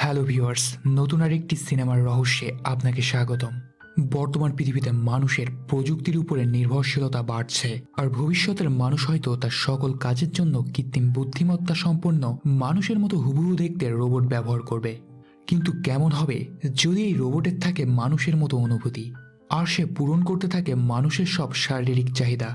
Hello viewers, নতুন আরেকটি সিনেমার রহস্যে আপনাকে স্বাগতম। বর্তমান পৃথিবীতে মানুষের প্রযুক্তির উপরে নির্ভরশীলতা বাড়ছে, আর ভবিষ্যতের মানুষ হয়তো তার সকল কাজের জন্য কৃত্রিম বুদ্ধিমত্তা সম্পন্ন মানুষের মতো হুবহু দেখতে রোবট ব্যবহার করবে। কিন্তু কেমন হবে যদি এই রোবটের থাকে মানুষের মতো অনুভূতি, আর সে পূরণ করতে থাকে মানুষের সব শারীরিক চাহিদা?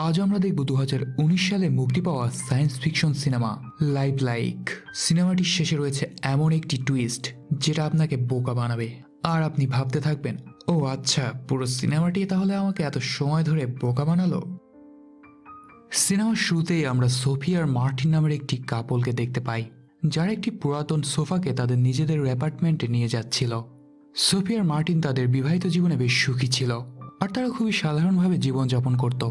আজ আমরা দেখব 2019 সালে মুক্তি পাওয়া science fiction cinema live like. সিনেমাটির শেষে রয়েছে এমন একটি টুইস্ট যেটা আপনাকে বোকা বানাবে, আর আপনি ভাবতে থাকবেন, ও আচ্ছা, পুরো সিনেমাটি তাহলে আমাকে এত সময় ধরে বোকা বানালো। সিনেমার শুরুতেই আমরা সোফি আর মার্টিন নামের একটি কাপলকে দেখতে পাই, যারা একটি পুরাতন সোফাকে তাদের নিজেদের অ্যাপার্টমেন্টে নিয়ে যাচ্ছিল। সোফি আর মার্টিন তাদের বিবাহিত জীবনে বেশ সুখী ছিল, আর তারা খুবই সাধারণভাবে জীবনযাপন করত।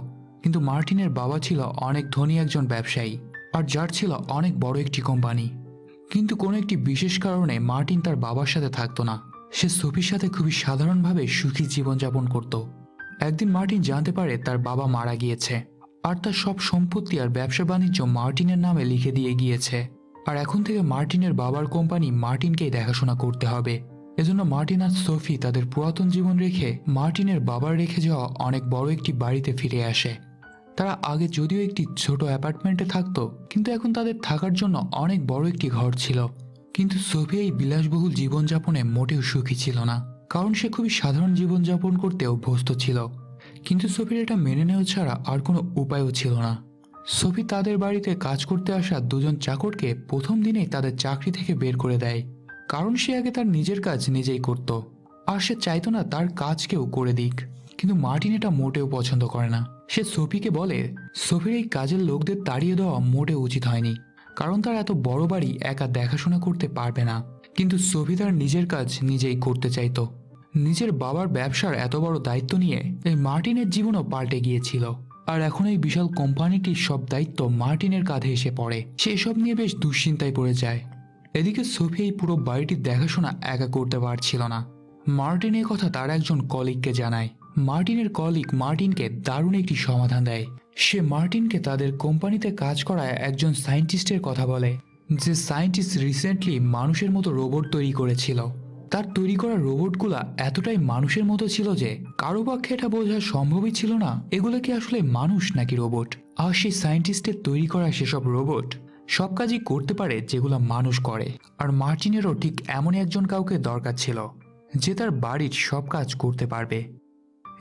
কিন্তু মার্টিনের বাবা ছিল অনেক ধনী একজন ব্যবসায়ী, আর যার ছিল অনেক বড় একটি কোম্পানি। কিন্তু কোনো একটি বিশেষ কারণে মার্টিন তার বাবার সাথে থাকতো না। সে সোফির সাথে খুবই সাধারণভাবে সুখী জীবনযাপন করত। একদিন মার্টিন জানতে পারে তার বাবা মারা গিয়েছে, আর তার সব সম্পত্তি আর ব্যবসা বাণিজ্য মার্টিনের নামে লিখে দিয়ে গিয়েছে। আর এখন থেকে মার্টিনের বাবার কোম্পানি মার্টিনকেই দেখাশোনা করতে হবে। এজন্য মার্টিন আর সোফি তাদের পুরাতন জীবন রেখে মার্টিনের বাবার রেখে যাওয়া অনেক বড় একটি বাড়িতে ফিরে আসে। তারা আগে যদিও একটি ছোট অ্যাপার্টমেন্টে থাকতো, কিন্তু এখন তাদের থাকার জন্য অনেক বড় একটি ঘর ছিল। কিন্তু সোফি এই বিলাসবহুল জীবনযাপনে মোটেও সুখী ছিল না, কারণ সে খুবই সাধারণ জীবনযাপন করতে অভ্যস্ত ছিল। কিন্তু সোফির এটা মেনে নেওয়া ছাড়া আর কোনো উপায়ও ছিল না। সোফি তাদের বাড়িতে কাজ করতে আসা দুজন চাকরকে প্রথম দিনেই তাদের চাকরি থেকে বের করে দেয়, কারণ সে আগে তার নিজের কাজ নিজেই করত, আর সে চাইতো না তার কাজ কেউ করে দিক। কিন্তু মার্টিন এটা মোটেও পছন্দ করে না। সে সোফিকে বলে সোফির এই কাজের লোকদের তাড়িয়ে দেওয়া মোটেও উচিত হয়নি, কারণ তার এত বড় বাড়ি একা দেখাশোনা করতে পারবে না। কিন্তু সোফি তার নিজের কাজ নিজেই করতে চাইতো। নিজের বাবার ব্যবসার এত বড় দায়িত্ব নিয়ে এই মার্টিনের জীবনও পাল্টে গিয়েছিল, আর এখন এই বিশাল কোম্পানিটির সব দায়িত্ব মার্টিনের কাঁধে এসে পড়ে। সে এসব নিয়ে বেশ দুশ্চিন্তায় পড়ে যায়। এদিকে সোফি এই পুরো বাড়িটির দেখাশোনা একা করতে পারছিল না। মার্টিন এই কথা তার একজন কলিগকে জানায়। মার্টিনের কলিগ মার্টিনকে দারুণ একটি সমাধান দেয়। সে মার্টিনকে তাদের কোম্পানিতে কাজ করায় একজন সায়েন্টিস্টের কথা বলে, যে সায়েন্টিস্ট রিসেন্টলি মানুষের মতো রোবট তৈরি করেছিল। তার তৈরি করা রোবটগুলা এতটাই মানুষের মতো ছিল যে কারো পক্ষে এটা বোঝা সম্ভবই ছিল না এগুলো কি আসলে মানুষ নাকি রোবট। আর সেই সায়েন্টিস্টের তৈরি করা সেসব রোবট সব কাজই করতে পারে যেগুলো মানুষ করে। আর মার্টিনেরও ঠিক এমনই একজন কাউকে দরকার ছিল, যে তার বাড়ির সব কাজ করতে পারবে।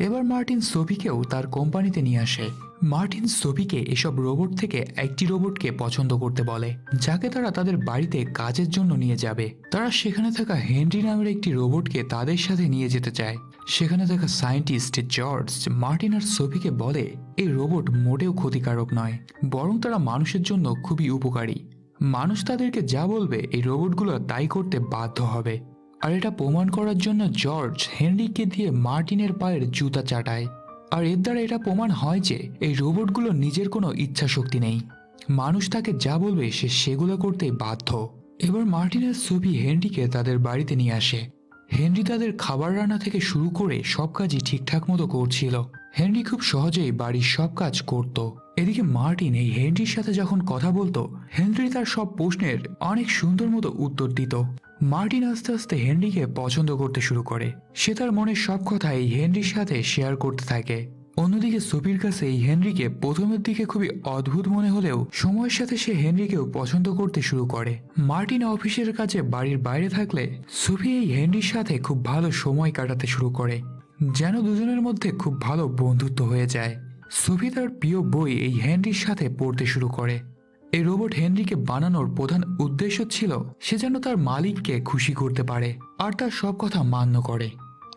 এবার মার্টিন সোফিকেও তার কোম্পানিতে নিয়ে আসে। মার্টিন সোফিকে এসব রোবট থেকে একটি রোবটকে পছন্দ করতে বলে, যাকে তারা তাদের বাড়িতে কাজের জন্য নিয়ে যাবে। তারা সেখানে থাকা হেনরি নামের একটি রোবটকে তাদের সাথে নিয়ে যেতে চায়। সেখানে থাকা সায়েন্টিস্ট জর্জ মার্টিন আর সোফিকে বলে এই রোবট মোটেও ক্ষতিকারক নয়, বরং তারা মানুষের জন্য খুবই উপকারী। মানুষ তাদেরকে যা বলবে এই রোবটগুলো তাই করতে বাধ্য হবে। আর এটা প্রমাণ করার জন্য জর্জ হেনরিকে দিয়ে মার্টিনের পায়ের জুতা চাটায়। আর এর দ্বারা এটা প্রমাণ হয় যে এই রোবটগুলো নিজের কোনো ইচ্ছা শক্তি নেই। মানুষ তাকে যা বলবে সে সেগুলো করতেই বাধ্য। এবার মার্টিনের সোফি হেনরিকে তাদের বাড়িতে নিয়ে আসে। হেনরি তাদের খাবার রান্না থেকে শুরু করে সব কাজই ঠিকঠাক মতো করছিল। হেনরি খুব সহজেই বাড়ির সব কাজ করত। এদিকে মার্টিন এই হেনরির সাথে যখন কথা বলতো, হেনরি তার সব প্রশ্নের অনেক সুন্দর মতো উত্তর দিত। মার্টিন আস্তে আস্তে হেনরিকে পছন্দ করতে শুরু করে। সে তার মনের সব কথা এই হেনরির সাথে শেয়ার করতে থাকে। অন্যদিকে সোফির কাছে এই হেনরিকে প্রথমের দিকে খুবই অদ্ভুত মনে হলেও সময়ের সাথে সে হেনরিকেও পছন্দ করতে শুরু করে। মার্টিন অফিসের কাছে বাড়ির বাইরে থাকলে সোফি এই হেনরির সাথে খুব ভালো সময় কাটাতে শুরু করে, যেন দুজনের মধ্যে খুব ভালো বন্ধুত্ব হয়ে যায়। সোফি তার প্রিয় বই এই হেনরির সাথে পড়তে শুরু করে। এই রোবট হেনরিকে বানানোর প্রধান উদ্দেশ্য ছিল সে যেন তার মালিককে খুশি করতে পারে আর তার সব কথা মান্য করে।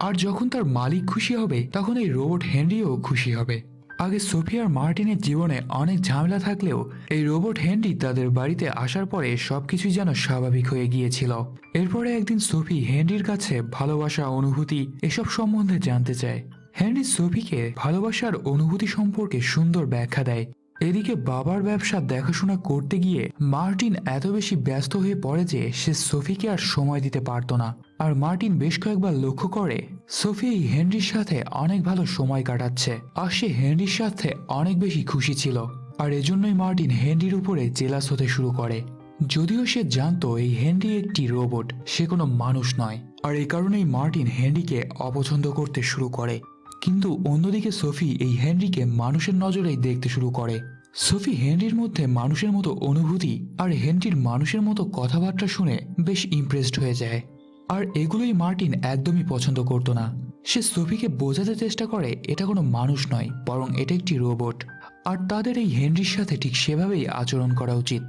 আর যখন তার মালিক খুশি হবে তখন এই রোবট হেনরিও খুশি হবে। আগে সোফি আর মার্টিনের জীবনে অনেক ঝামেলা থাকলেও এই রোবট হেনরি তাদের বাড়িতে আসার পরে সবকিছুই যেন স্বাভাবিক হয়ে গিয়েছিল। এরপরে একদিন সোফি হেনরির কাছে ভালোবাসা, অনুভূতি এসব সম্বন্ধে জানতে চায়। হেনরি সোফিকে ভালোবাসার অনুভূতি সম্পর্কে সুন্দর ব্যাখ্যা দেয়। এদিকে বাবার ব্যবসা দেখাশোনা করতে গিয়ে মার্টিন এত বেশি ব্যস্ত হয়ে পড়ে যে সে সোফিকে আর সময় দিতে পারত না। আর মার্টিন বেশ কয়েকবার লক্ষ্য করে সোফি হেনরির সাথে অনেক ভালো সময় কাটাচ্ছে, আর সে হেনরির সাথে অনেক বেশি খুশি ছিল। আর এজন্যই মার্টিন হেনরির উপরে জেলাস হতে শুরু করে। যদিও সে জানতো এই হেনরি একটি রোবট, সে কোনো মানুষ নয়। আর এই কারণেই মার্টিন হেনরিকে অপছন্দ করতে শুরু করে। কিন্তু অন্যদিকে সোফি এই হেনরিকে মানুষের নজরেই দেখতে শুরু করে। সোফি হেনরির মধ্যে মানুষের মতো অনুভূতি আর হেনরির মানুষের মতো কথাবার্তা শুনে বেশ ইমপ্রেসড হয়ে যায়। আর এগুলোই মার্টিন একদমই পছন্দ করতো না। সে সোফিকে বোঝাতে চেষ্টা করে এটা কোনো মানুষ নয়, বরং এটা একটি রোবট, আর তাদের এই হেনরির সাথে ঠিক সেভাবেই আচরণ করা উচিত।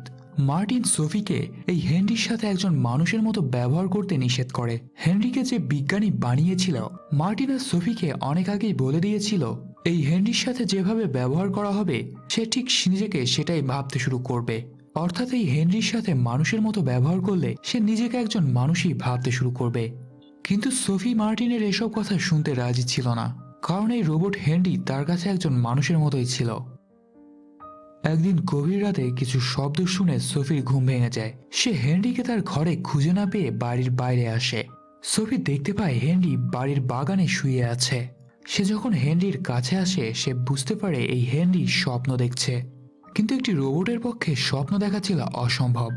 মার্টিন সোফিকে এই হেনরির সাথে একজন মানুষের মতো ব্যবহার করতে নিষেধ করে। হেনরিকে যে বিজ্ঞানী বানিয়েছিল, মার্টিন আর সোফিকে অনেক আগেই বলে দিয়েছিল এই হেনরির সাথে যেভাবে ব্যবহার করা হবে সে ঠিক নিজেকে সেটাই ভাবতে শুরু করবে। অর্থাৎ এই হেনরির সাথে মানুষের মতো ব্যবহার করলে সে নিজেকে একজন মানুষই ভাবতে শুরু করবে। কিন্তু সোফি মার্টিনের এসব কথা শুনতে রাজি ছিল না, কারণ এই রোবট হেনরি তার কাছে একজন মানুষের মতোই ছিল। একদিন গভীর রাতে কিছু শব্দ শুনে সোফির ঘুম ভেঙে যায়। সে হেনরিকে তার ঘরে খুঁজে না পেয়ে বাড়ির বাইরে আসে। সোফি দেখতে পায় হেনরি বাড়ির বাগানে শুয়ে আছে। সে যখন হেনরির কাছে আসে সে বুঝতে পারে এই হেনরি স্বপ্ন দেখছে, কিন্তু একটি রোবটের পক্ষে স্বপ্ন দেখা ছিল অসম্ভব।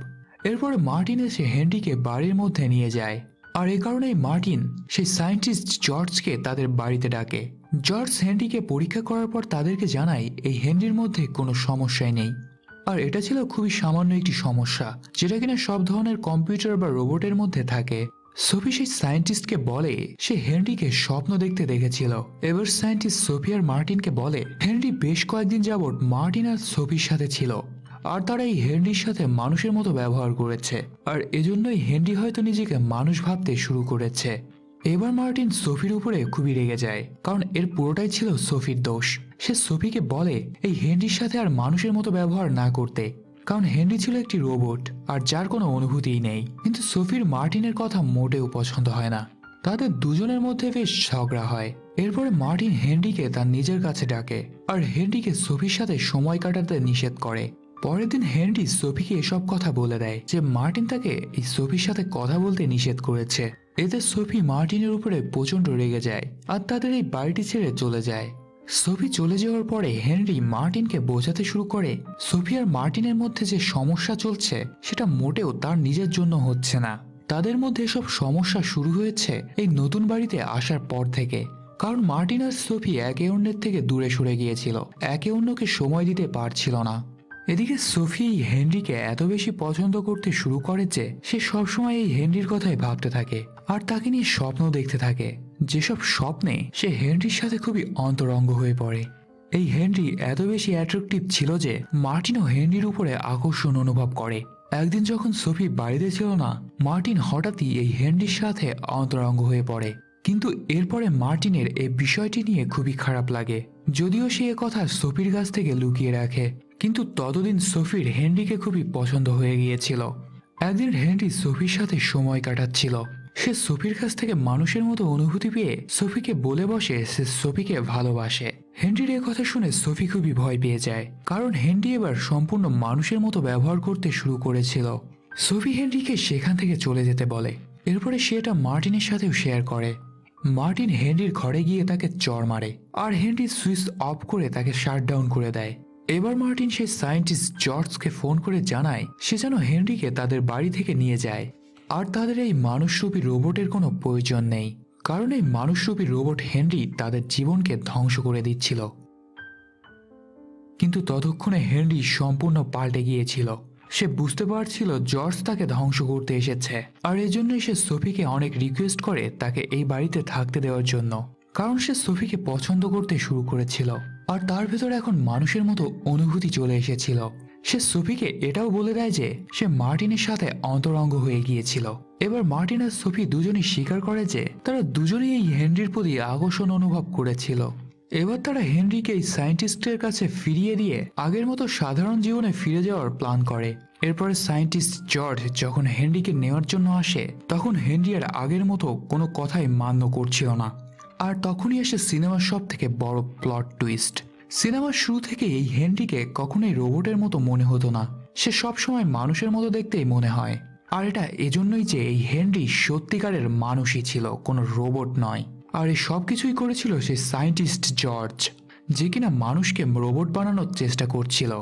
এরপরে মার্টিন এসে হেনরিকে বাড়ির মধ্যে নিয়ে যায়, আর এই কারণেই মার্টিন সেই সায়েন্টিস্ট জর্জকে তাদের বাড়িতে ডাকে। জর্জ হেনরিকে পরীক্ষা করার পর তাদেরকে জানায় এই হেনরির মধ্যে কোনো সমস্যাই নেই। আর এটা ছিল খুবই সামান্য একটি সমস্যা, যেটা কিনা সব ধরনের কম্পিউটার বা রোবটের মধ্যে থাকে। সোফি সেই সায়েন্টিস্টকে বলে সে হেনরিকে স্বপ্ন দেখতে দেখেছিল। এবার সায়েন্টিস্ট সোফি আর মার্টিনকে বলে হেনরি বেশ কয়েকদিন যাবৎ মার্টিন আর সোফির সাথে ছিল, আর তারা এই হেনরির সাথে মানুষের মতো ব্যবহার করেছে, আর এজন্যই হেনরি হয়তো নিজেকে মানুষ ভাবতে শুরু করেছে। এবার মার্টিন সোফির উপরে খুবই রেগে যায়, কারণ এর পুরোটাই ছিল সোফির দোষ। সে সোফিকে বলে এই হেনরির সাথে আর মানুষের মতো ব্যবহার না করতে, কারণ হেনরি ছিল একটি রোবট আর যার কোনো অনুভূতিই নেই। কিন্তু সোফির মার্টিনের কথা মোটেও পছন্দ হয় না, তাদের দুজনের মধ্যে বেশ ঝগড়া হয়। এরপরে মার্টিন হেনরিকে তার নিজের কাছে ডাকে আর হেনরিকে সোফির সাথে সময় কাটাতে নিষেধ করে। পরের দিন হেনরি সোফিকে এসব কথা বলে দেয় যে মার্টিন তাকে এই সোফির সাথে কথা বলতে নিষেধ করেছে। এতে সোফি মার্টিনের উপরে প্রচন্ড রেগে যায় আর তাদের এই বাড়িটি ছেড়ে চলে যায়। সোফি চলে যাওয়ার পরে হেনরি মার্টিনকে বোঝাতে শুরু করে সোফি আর মার্টিনের মধ্যে যে সমস্যা চলছে সেটা মোটেও তার নিজের জন্য হচ্ছে না। তাদের মধ্যে এসব সমস্যা শুরু হয়েছে এই নতুন বাড়িতে আসার পর থেকে, কারণ মার্টিন আর সোফি একে অন্যের থেকে দূরে সরে গিয়েছিল, একে অন্যকে সময় দিতে পারছিল না। এদিকে সোফি হেনরিকে এত বেশি পছন্দ করতে শুরু করে যে সে সবসময় এই হেনরির কথাই ভাবতে থাকে আর তাকে নিয়ে স্বপ্ন দেখতে থাকে, যেসব স্বপ্নে সে হেনরির সাথে খুবই অন্তরঙ্গ হয়ে পড়ে। এই হেনরি এত বেশি অ্যাট্রাকটিভ ছিল যে মার্টিনও হেনরির উপরে আকর্ষণ অনুভব করে। একদিন যখন সোফি বাড়িতে ছিল না, মার্টিন হঠাৎই এই হেনরির সাথে অন্তরঙ্গ হয়ে পড়ে। কিন্তু এরপরে মার্টিনের এই বিষয়টি নিয়ে খুবই খারাপ লাগে, যদিও সে কথা সোফির কাছ থেকে লুকিয়ে রাখে। কিন্তু ততদিন সোফির হেনরিকে খুবই পছন্দ হয়ে গিয়েছিল। একদিন হেনরি সোফির সাথে সময় কাটাচ্ছিল। সে সোফির কাছ থেকে মানুষের মতো অনুভূতি পেয়ে সোফিকে বলে বসে সে সোফিকে ভালোবাসে। হেনরির এ কথা শুনে সোফি খুবই ভয় পেয়ে যায়, কারণ হেনরি এবার সম্পূর্ণ মানুষের মতো ব্যবহার করতে শুরু করেছিল। সোফি হেনরিকে সেখান থেকে চলে যেতে বলে। এরপরে সে এটা মার্টিনের সাথেও শেয়ার করে। মার্টিন হেনরির ঘরে গিয়ে তাকে চড় মারে আর হেনরি সুইচ অফ করে তাকে শাটডাউন করে দেয়। এবার মার্টিন সেই সায়েন্টিস্ট জর্জকে ফোন করে জানায় সে যেন হেনরিকে তাদের বাড়ি থেকে নিয়ে যায়, আর তাদের এই মানুষরূপী রোবটের কোনো প্রয়োজন নেই, কারণ এই মানুষরূপী রোবট হেনরি তাদের জীবনকে ধ্বংস করে দিচ্ছিল। কিন্তু ততক্ষণে হেনরি সম্পূর্ণ পাল্টে গিয়েছিল। সে বুঝতে পারছিল জর্জ তাকে ধ্বংস করতে এসেছে, আর এজন্যই সে সোফিকে অনেক রিকোয়েস্ট করে তাকে এই বাড়িতে থাকতে দেওয়ার জন্য, কারণ সে সোফিকে পছন্দ করতে শুরু করেছিল আর তার ভেতরে এখন মানুষের মতো অনুভূতি চলে এসেছিল। সে সোফিকে এটাও বলে দেয় যে সে মার্টিনের সাথে অন্তরঙ্গ হয়ে গিয়েছিল। এবার মার্টিন আর সোফি দুজনেই স্বীকার করে যে তারা দুজনেই এই হেনরির প্রতি আকর্ষণ অনুভব করেছিল। এবার তারা হেনরিকে এই সায়েন্টিস্টের কাছে ফিরিয়ে দিয়ে আগের মতো সাধারণ জীবনে ফিরে যাওয়ার প্ল্যান করে। এরপরে সায়েন্টিস্ট জর্জ যখন হেনরিকে নেওয়ার জন্য আসে তখন হেনরি আর আগের মতো কোনো কথাই মান্য করছিল না। আর তখনই আসে সিনেমার সব থেকে বড় প্লট টুইস্ট। সিনেমার শুরু থেকে এই হেনরিকে কখনোই রোবটের মতো মনে হতো না, সে সবসময় মানুষের মতো দেখতেই মনে হয়। আর এটা এজন্যই যে এই হেনরি সত্যিকারের মানুষই ছিল, কোনো রোবট নয়। আর এই সব কিছুই করেছিল সেই সায়েন্টিস্ট জর্জ, যে কিনা মানুষকে রোবট বানানোর চেষ্টা করছিল।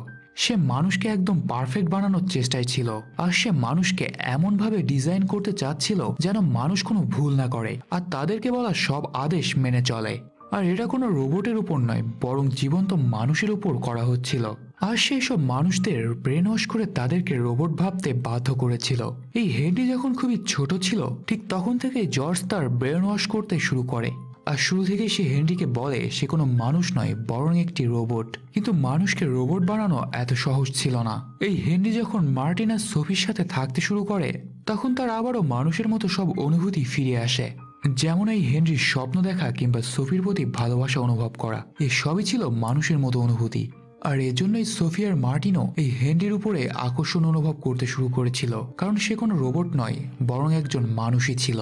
সে মানুষকে একদম পারফেক্ট বানানোর চেষ্টায় ছিল, আর সে মানুষকে এমনভাবে ডিজাইন করতে চাচ্ছিল যেন মানুষ কোনো ভুল না করে আর তাদেরকে বলা সব আদেশ মেনে চলে। আর এটা কোনো রোবটের উপর নয়, বরং জীবন্ত মানুষের উপর করা হচ্ছিল। আর সেই সব মানুষদের ব্রেন ওয়াশ করে তাদেরকে রোবট ভাবতে বাধ্য করেছিল। এই হেনরি যখন খুবই ছোট ছিল, ঠিক তখন থেকেই জর্জ তার ব্রেন ওয়াশ করতে শুরু করে। আর শুরু থেকেই সে হেনরিকে বলে সে কোনো মানুষ নয়, বরং একটি রোবট। কিন্তু মানুষকে রোবট বানানো এত সহজ ছিল না। এই হেনরি যখন মার্টিন আর সোফির সাথে থাকতে শুরু করে, তখন তার আবারও মানুষের মতো সব অনুভূতি ফিরে আসে, যেমন এই হেনরির স্বপ্ন দেখা কিংবা সোফির প্রতি ভালোবাসা অনুভব করা। এই সবই ছিল মানুষের মতো অনুভূতি। আর এজন্যই সোফি আর মার্টিনও এই হেনরির উপরে আকর্ষণ অনুভব করতে শুরু করেছিল, কারণ সে কোনো রোবট নয়, বরং একজন মানুষই ছিল।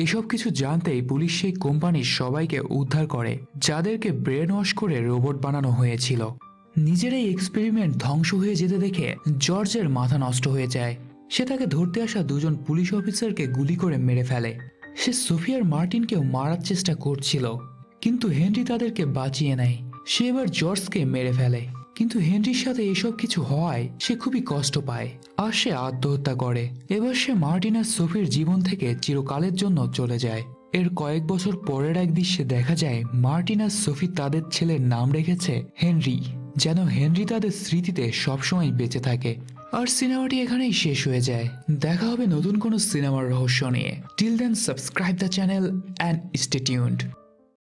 এসব কিছু জানতেই পুলিশ সেই কোম্পানির সবাইকে উদ্ধার করে, যাদেরকে ব্রেন ওয়াশ করে রোবট বানানো হয়েছিল। নিজের এই এক্সপেরিমেন্ট ধ্বংস হয়ে যেতে দেখে জর্জের মাথা নষ্ট হয়ে যায়। সে তাকে ধরতে আসা দুজন পুলিশ অফিসারকে গুলি করে মেরে ফেলে। সে সোফি আর মার্টিনকেও মারার চেষ্টা করছিল, কিন্তু হেনরি তাদেরকে বাঁচিয়ে নেয়। সে এবার জর্জকে মেরে ফেলে, কিন্তু হেনরির সাথে এসব কিছু হওয়ায় সে খুবই কষ্ট পায় আর সে আত্মহত্যা করে। এবার সে মার্টিন আর সোফির জীবন থেকে চিরকালের জন্য চলে যায়। এর কয়েক বছর পরের এক দৃশ্যে দেখা যায় মার্টিন আর সোফি তাদের ছেলের নাম রেখেছে হেনরি, যেন হেনরি তাদের স্মৃতিতে সবসময় বেঁচে থাকে। আর সিনেমাটি এখানেই শেষ হয়ে যায়। দেখা হবে নতুন কোনো সিনেমার রহস্য নিয়ে। Till then subscribe the channel and stay tuned.